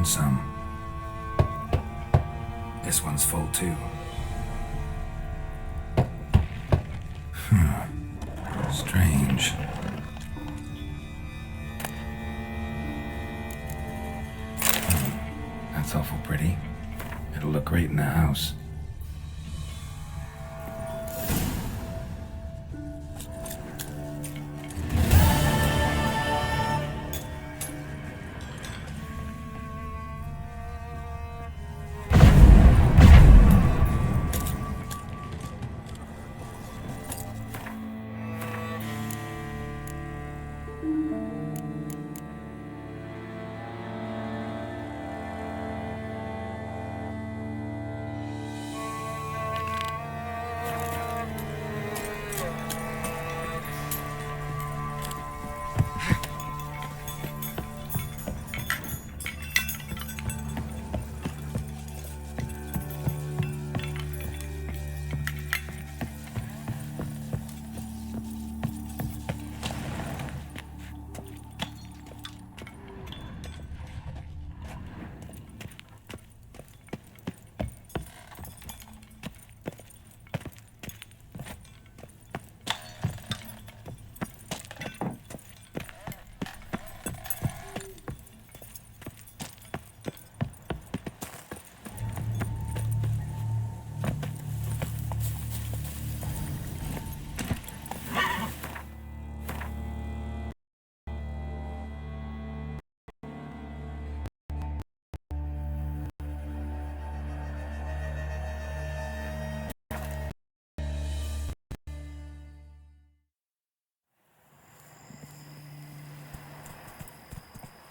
some. This one's full too. Strange. That's awful pretty. It'll look great in the house.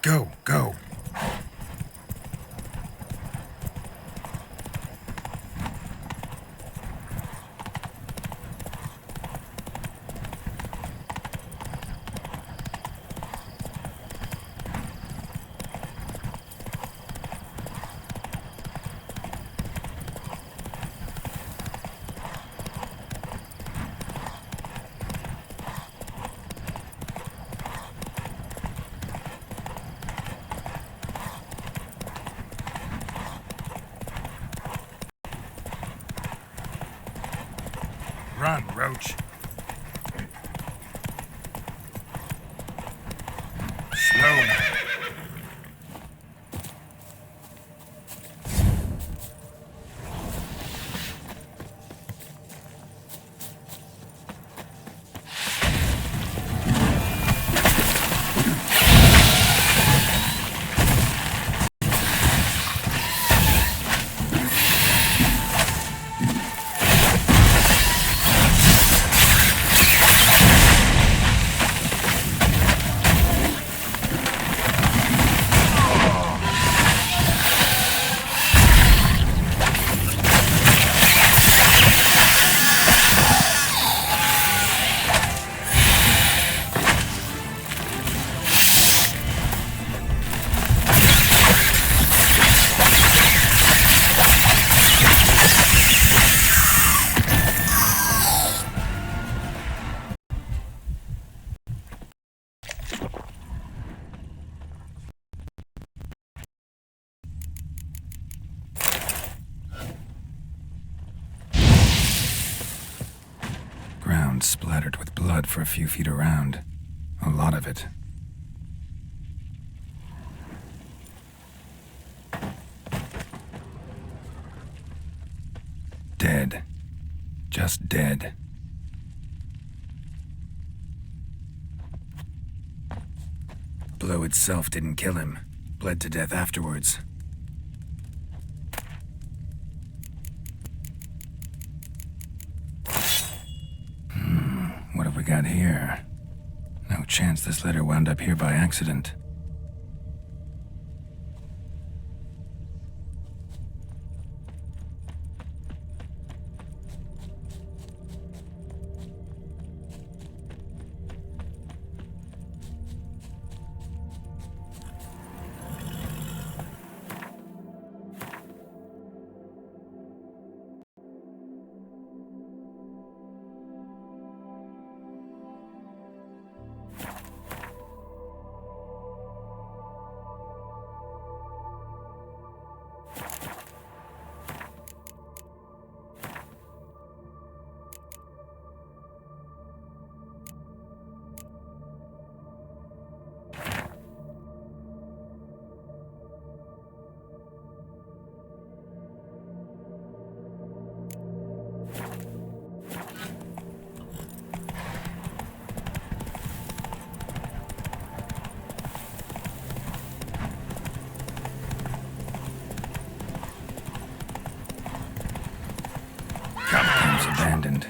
Go, go. Run, Roach. Slow now. Ground splattered with blood for a few feet around. A lot of it. Dead. Just dead. Blow itself didn't kill him. Bled to death afterwards. What have we got here? No chance this letter wound up here by accident. abandoned,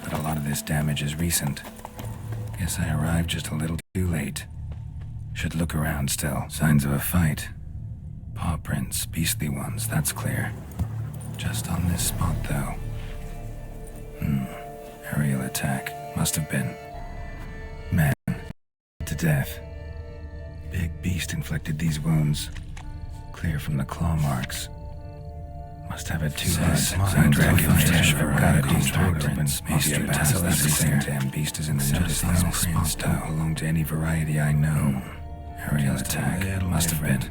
but a lot of this damage is recent. Guess I arrived just a little too late. Should look around still. Signs of a fight. Paw prints, beastly ones, that's clear. Just on this spot, though. Aerial attack. Must have been. Man. To death. Big beast inflicted these wounds. Clear from the claw marks. Must have it too. Maybe a basilisk. The same damn beast is in the just on this spot. Don't belong to any variety I know. Aerial attack. Must have been.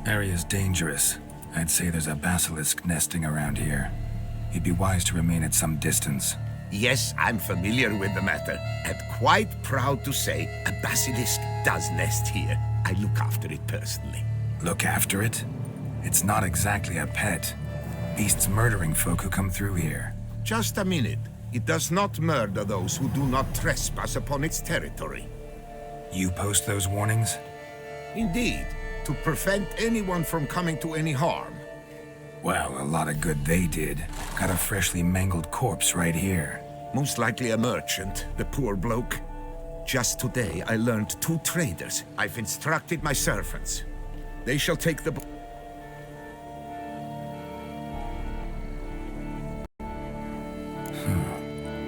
Area's dangerous. I'd say there's a basilisk nesting around here. You'd be wise to remain at some distance. Yes, I'm familiar with the matter, and quite proud to say a basilisk does nest here. I look after it personally. Look after it? It's not exactly a pet. Beasts murdering folk who come through here. Just a minute. It does not murder those who do not trespass upon its territory. You post those warnings? Indeed, to prevent anyone from coming to any harm. Well, a lot of good they did. Got a freshly mangled corpse right here. Most likely a merchant, the poor bloke. Just today I learned 2 traders. I've instructed my servants. They shall take the...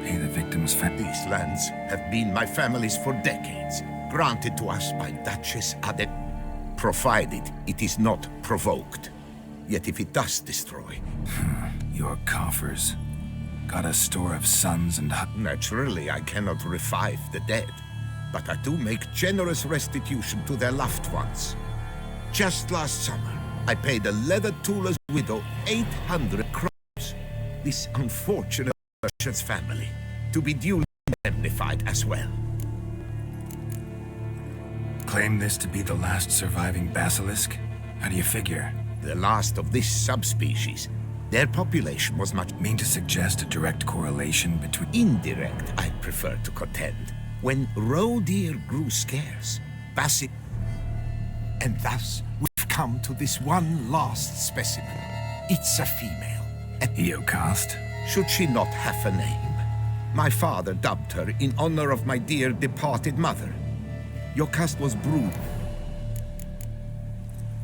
Pay the victim's These lands have been my family's for decades, granted to us by Duchess Ade, provided it is not provoked. Yet if it does destroy... Your coffers. Got a store of sons and... Naturally, I cannot revive the dead, but I do make generous restitution to their loved ones. Just last summer, I paid a leather tooler's widow 800 crowns. This unfortunate merchant's family, to be duly indemnified as well. Claim this to be the last surviving basilisk? How do you figure? The last of this subspecies. Their population was much... Mean to suggest a direct correlation between... Indirect, I prefer to contend. When roe deer grew scarce, and thus we've come to this one last specimen. It's a female. Eokaste? Should she not have a name? My father dubbed her in honor of my dear departed mother. Eokaste was brood.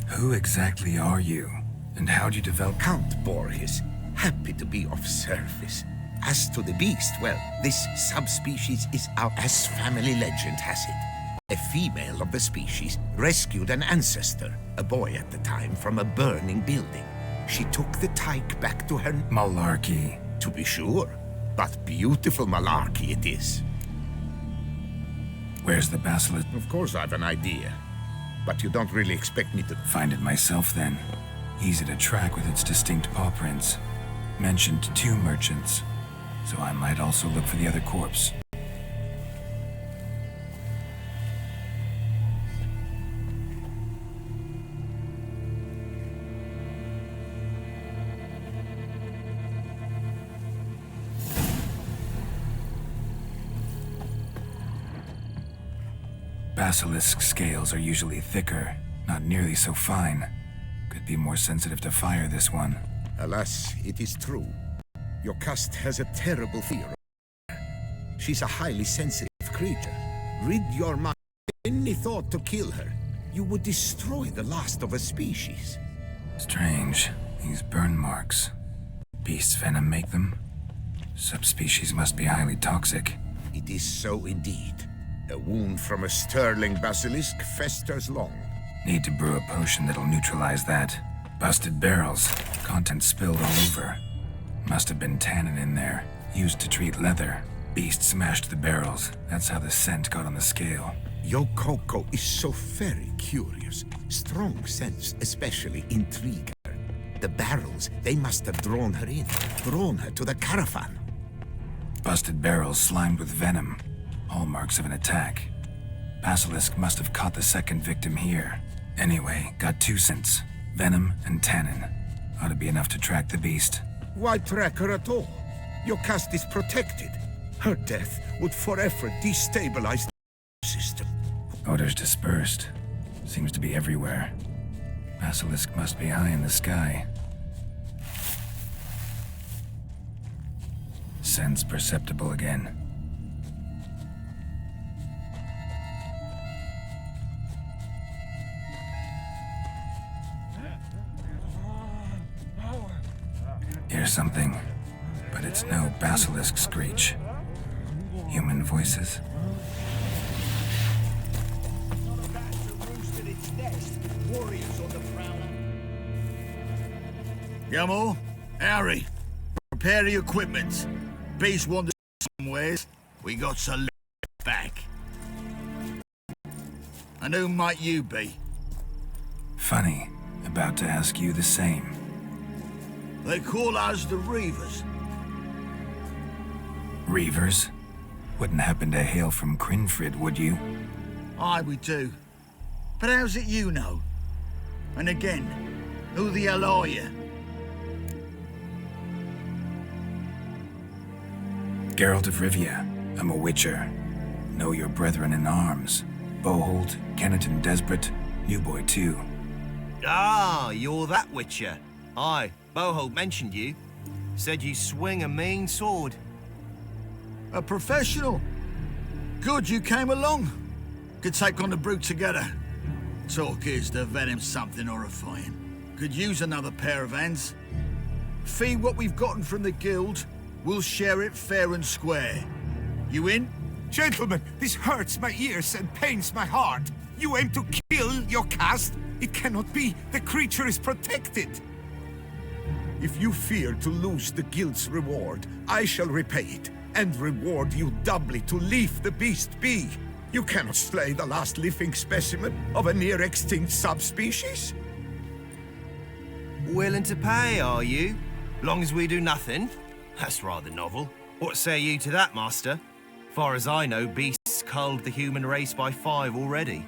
Who exactly are you? And how'd you develop... Count Borges, happy to be of service. As to the beast, well, this subspecies is out as family legend has it. A female of the species rescued an ancestor, a boy at the time, from a burning building. She took the tyke back to her... Malarkey. To be sure, but beautiful malarkey it is. Where's the basilisk? Of course I've an idea, but you don't really expect me to... Find it myself, then. Easy to track with its distinct paw prints. Mentioned 2 merchants, so I might also look for the other corpse. Basilisk scales are usually thicker, not nearly so fine. Could be more sensitive to fire, this one. Alas, it is true. Eokaste has a terrible fear of her. She's a highly sensitive creature. Rid your mind of any thought to kill her. You would destroy the last of a species. Strange. These burn marks. Beast's venom make them? Subspecies must be highly toxic. It is so indeed. A wound from a sterling basilisk festers long. Need to brew a potion that'll neutralize that. Busted barrels. Contents spilled all over. Must have been tannin in there. Used to treat leather. Beast smashed the barrels. That's how the scent got on the scale. Yokoko is so very curious. Strong scents especially intrigue her. The barrels, they must have drawn her in. Drawn her to the caravan. Busted barrels slimed with venom. Hallmarks of an attack. Basilisk must have caught the second victim here. Anyway, got 2 scents. Venom and tannin. Ought to be enough to track the beast. Why track her at all? Eokaste is protected. Her death would forever destabilize the system. Odors dispersed. Seems to be everywhere. Basilisk must be high in the sky. Sense perceptible again. Hear something, but it's no basilisk screech. Human voices. Gummo, Harry, prepare the equipment. Beast wandered somewheres. We got to look back. And who might you be? Funny, about to ask you the same. They call us the Reavers. Reavers? Wouldn't happen to hail from Crinfrid, would you? Aye, we do. But how's it you know? And again, who the hell are you? Geralt of Rivia. I'm a witcher. Know your brethren in arms. Bohold, Kenneton Desperate, New Boy too. Ah, you're that witcher. Aye, Bohold mentioned you. Said you swing a mean sword. A professional. Good you came along. Could take on the brute together. Talk is the venom something horrifying. Could use another pair of hands. Fee what we've gotten from the guild. We'll share it fair and square. You in? Gentlemen, this hurts my ears and pains my heart. You aim to kill your caste? It cannot be. The creature is protected. If you fear to lose the guild's reward, I shall repay it, and reward you doubly to leave the beast be. You cannot slay the last living specimen of a near-extinct subspecies. Willing to pay, are you? Long as we do nothing? That's rather novel. What say you to that, master? Far as I know, beasts culled the human race by 5 already.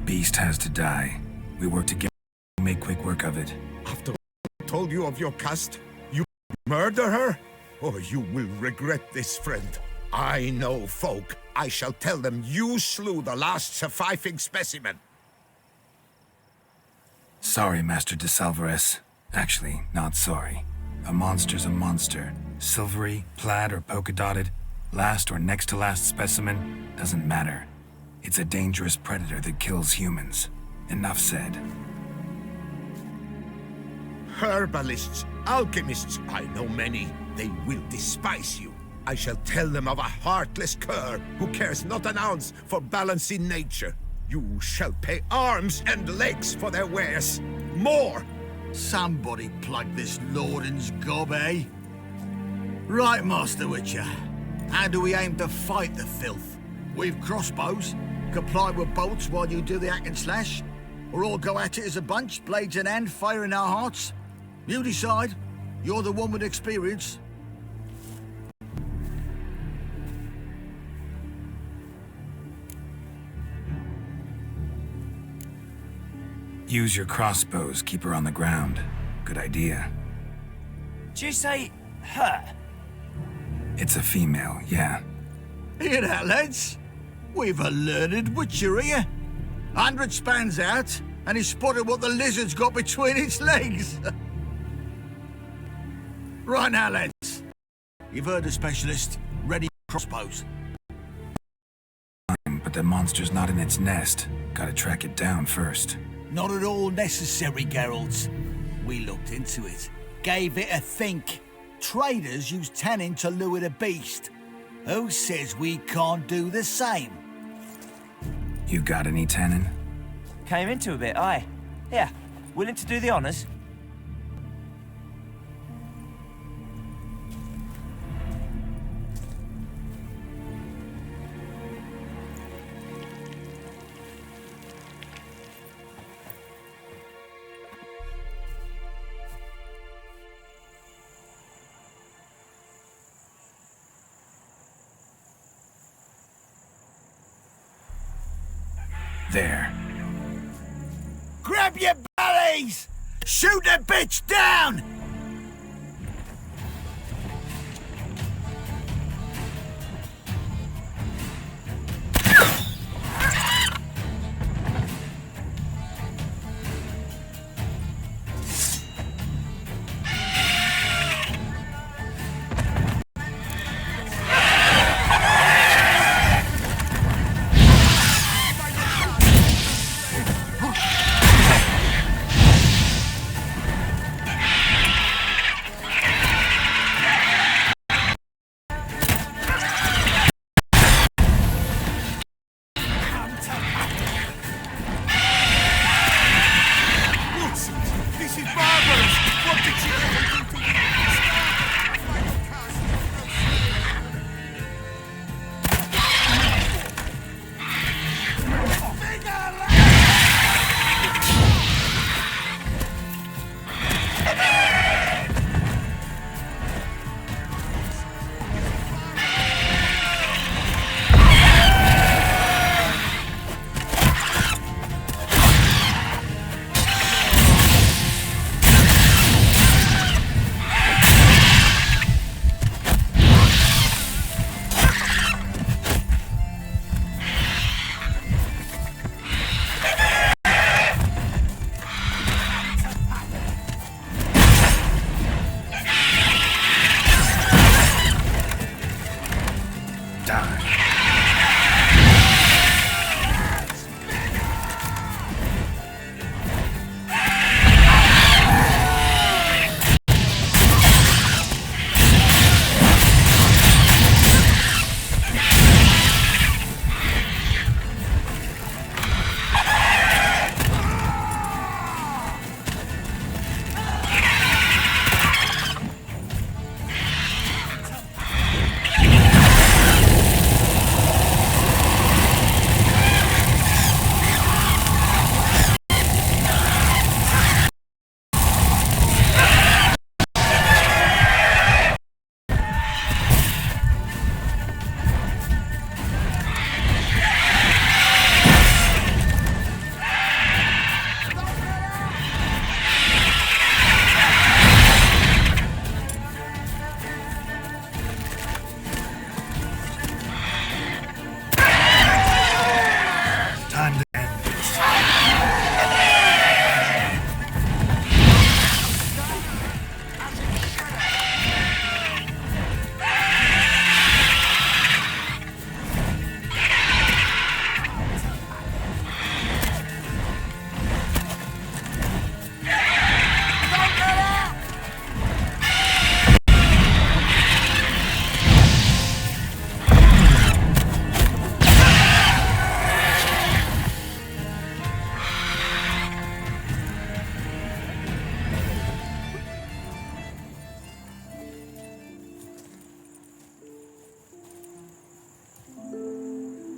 Beast has to die. We work together to make quick work of it. After I told you of your caste, you murder her? Or you will regret this, friend. I know folk. I shall tell them you slew the last surviving specimen. Sorry, Master de Salvarez. Actually, not sorry. A monster's a monster. Silvery, plaid, or polka-dotted, last or next to last specimen, doesn't matter. It's a dangerous predator that kills humans. Enough said. Herbalists, alchemists, I know many. They will despise you. I shall tell them of a heartless cur who cares not an ounce for balance in nature. You shall pay arms and legs for their wares. More! Somebody plug this Lorden's gob, eh? Right, Master Witcher. How do we aim to fight the filth? We've crossbows. Comply with bolts while you do the hack and slash? Or all go at it as a bunch, blades in hand, fire in our hearts? You decide. You're the one with experience. Use your crossbows, keep her on the ground. Good idea. Did you say her? It's a female, yeah. Hear that, lads? We've a learned witcher here. 100 spans out, and he's spotted what the lizard's got between its legs. Right now, lads. You've heard the specialist. Ready crossbows. But the monster's not in its nest. Gotta track it down first. Not at all necessary, Geralt. We looked into it. Gave it a think. Traders use tannin to lure the beast. Who says we can't do the same? You got any tannin? Came into a bit, aye. Yeah, willing to do the honours? There. Grab your bellies! Shoot the bitch down!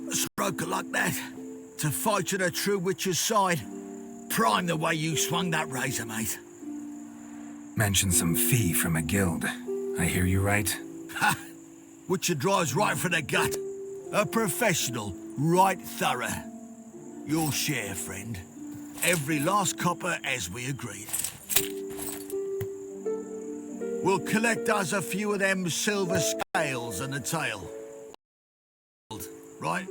Stroker like that, to fight at a true witcher's side. Prime the way you swung that razor, mate. Mentioned some fee from a guild. I hear you right? Ha! Witcher drives right for the gut. A professional, right thorough. Your share, friend. Every last copper as we agreed. We'll collect us a few of them silver scales and a tail. Right?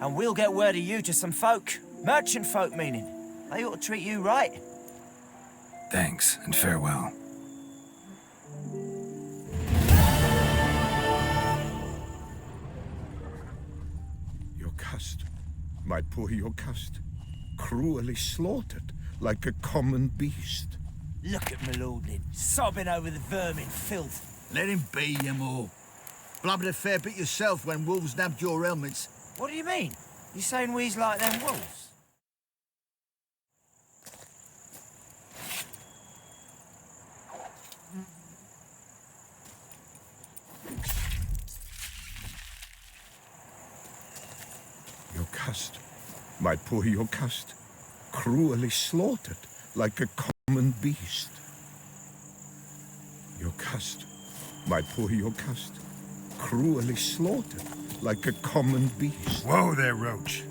And we'll get word of you to some folk. Merchant folk, meaning. They ought to treat you right. Thanks, and farewell. Iokast, my poor Iokast, cruelly slaughtered like a common beast. Look at Malordin, sobbing over the vermin filth. Let him be, you more. Blubbered a fair bit yourself when wolves nabbed your helmets. What do you mean? You saying we's like them wolves? Iokast, my poor Iokast, cruelly slaughtered like a common beast. Iocast, my poor Iocast, cruelly slaughtered like a common beast. Whoa there, Roach.